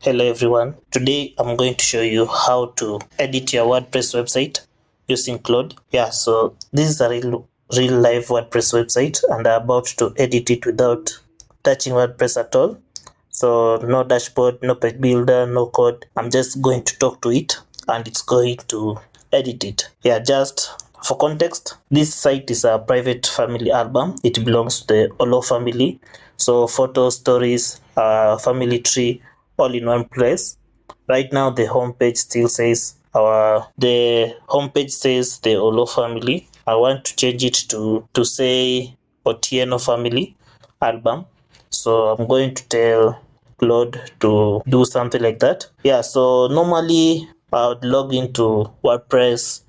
Hello everyone. Today I'm going to show you how to edit your WordPress website using Claude. So this is a real live WordPress website and I'm about to edit it without touching WordPress at all. So no dashboard, no page builder, no code. I'm just going to talk to it and it's going to edit it. Just for context, this site is a private family album. It belongs to the Olo family. So photos, stories, family tree, all in one place. Right now the homepage still says the Olo family. I want to change it to say Otieno family album. So I'm going to tell Claude to do something like that. So normally I would log into WordPress,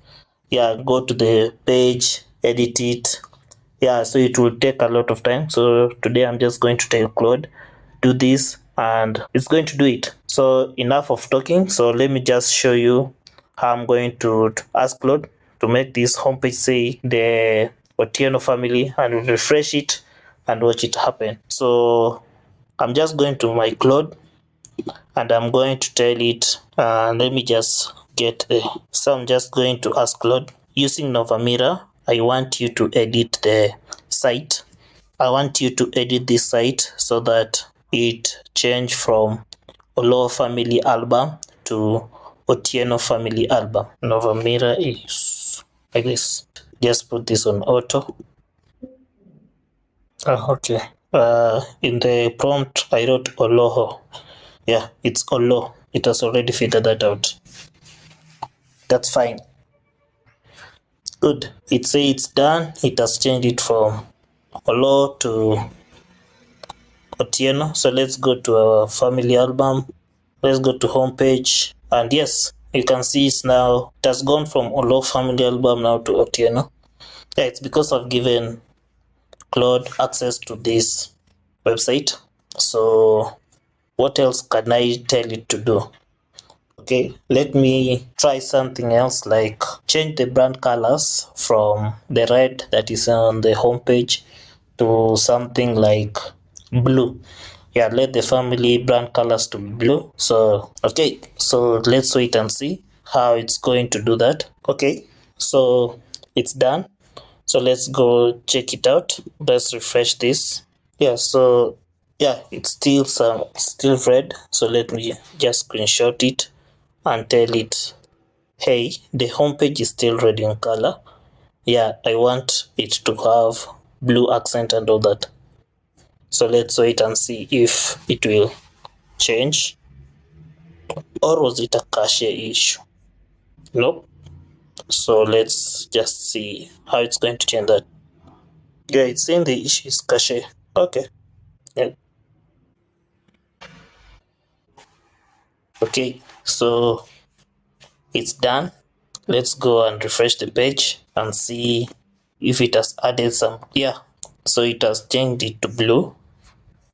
go to the page, edit it. So it will take a lot of time. So today I'm just going to tell Claude do this and it's going to do it. So enough of talking. So let me just show you how I'm going to ask Claude to make this homepage say the Otieno family, and we'll refresh it and watch it happen. So I'm just going to my Claude and I'm going to tell it, let me just get there. So I'm just going to ask Claude, using Novamira, I want you to edit the site. I want you to edit this site so that it change from Olo family album to Otieno family album. Novamira is like this. Just put this on auto. Okay. In the prompt I wrote Oloho. It's Olo. It has already figured that out. That's fine. Good. It says it's done. It has changed it from Olo to Otieno. So let's go to our family album. Let's go to homepage. And yes, you can see it now. It has gone from Olo family album now to Otieno. It's because I've given Claude access to this website. So what else can I tell it to do? Okay, let me try something else, like change the brand colors from the red that is on the homepage to something like blue. Let the family brand colors to be blue. So okay, so let's wait and see how it's going to do that. Okay, so it's done. So let's go check it out. Let's refresh this. So it's still red. So let me just screenshot it and tell it, hey, the homepage is still red in color. I want it to have blue accent and all that. So let's wait and see if it will change, or was it a cache issue? Nope. So let's just see how it's going to change that. It's saying the issue is cache. Okay. Okay, so it's done. Let's go and refresh the page and see if it has added some. So it has changed it to blue.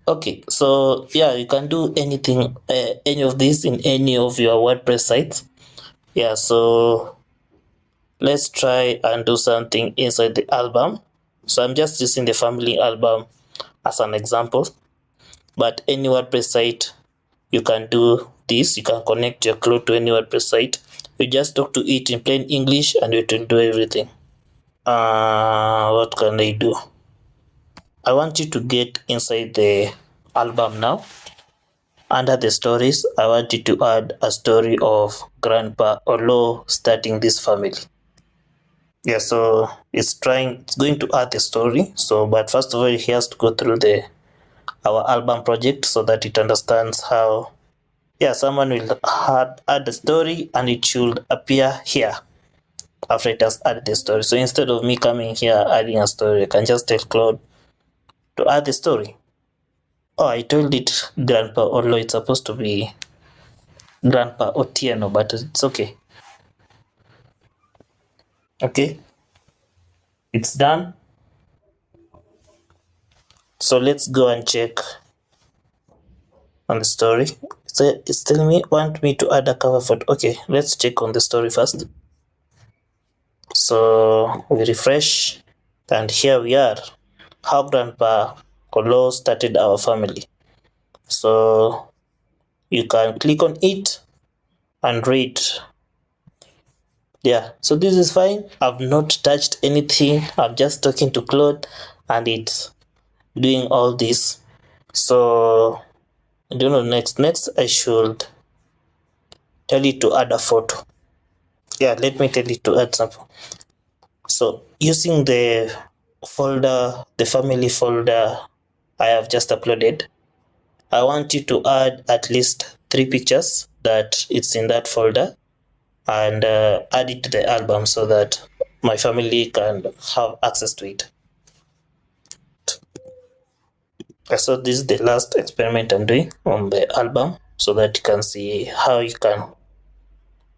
Okay, so you can do anything, any of this in any of your WordPress sites. So let's try and do something inside the album. So I'm just using the family album as an example, but any WordPress site you can do this. You can connect your Claude to any WordPress site. You just talk to it in plain English and it will do everything. What can I do? I want you to get inside the album now. Under the stories, I want you to add a story of Grandpa Olo starting this family. So it's going to add the story. So, but first of all, he has to go through our album project so that it understands how. Someone will add the story and it should appear here after it has added the story. So instead of me coming here adding a story, I can just tell Claude to add the story. I told it Grandpa Olo. It's supposed to be Grandpa Otieno, but it's okay. Okay, it's done. So let's go and check on the story. So it's telling me want me to add a cover photo. Okay, let's check on the story first. So we refresh and here we are, how Grandpa Olo started our family. So you can click on it and read. Yeah, so this is fine. I've not touched anything. I'm just talking to Claude and it's doing all this. So I don't know, next I should tell it to add a photo. Yeah, let me tell it to add something. So using the family folder I have just uploaded, I want you to add at least 3 pictures that it's in that folder and add it to the album so that my family can have access to it. So this is the last experiment I'm doing on the album so that you can see how you can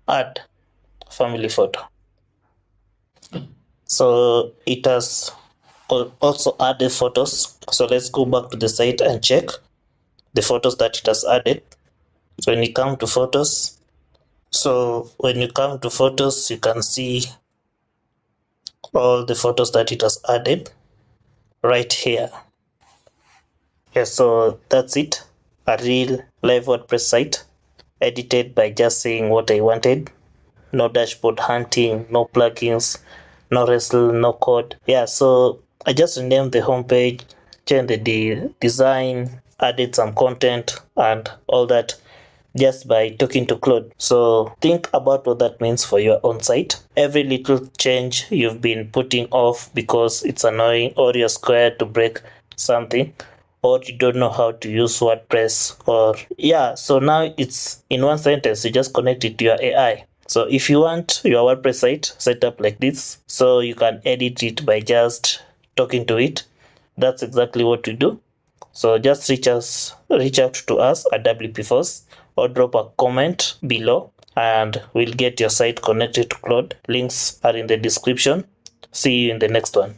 add family photo. So it has also added photos. So let's go back to the site and check the photos that it has added. So when you come to photos, you can see all the photos that it has added right here. Yeah, so that's it. A real live WordPress site edited by just saying what I wanted. No dashboard hunting, no plugins, no wrestle, no code. Yeah, so I just renamed the homepage, changed the design, added some content and all that just by talking to Claude. So think about what that means for your own site. Every little change you've been putting off because it's annoying or you're scared to break something or you don't know how to use WordPress or yeah, so now it's in one sentence. You just connect it to your AI. So if you want your WordPress site set up like this, so you can edit it by just talking to it, that's exactly what we do. So just reach out to us at WPfoss or drop a comment below and we'll get your site connected to Claude. Links are in the description. See you in the next one.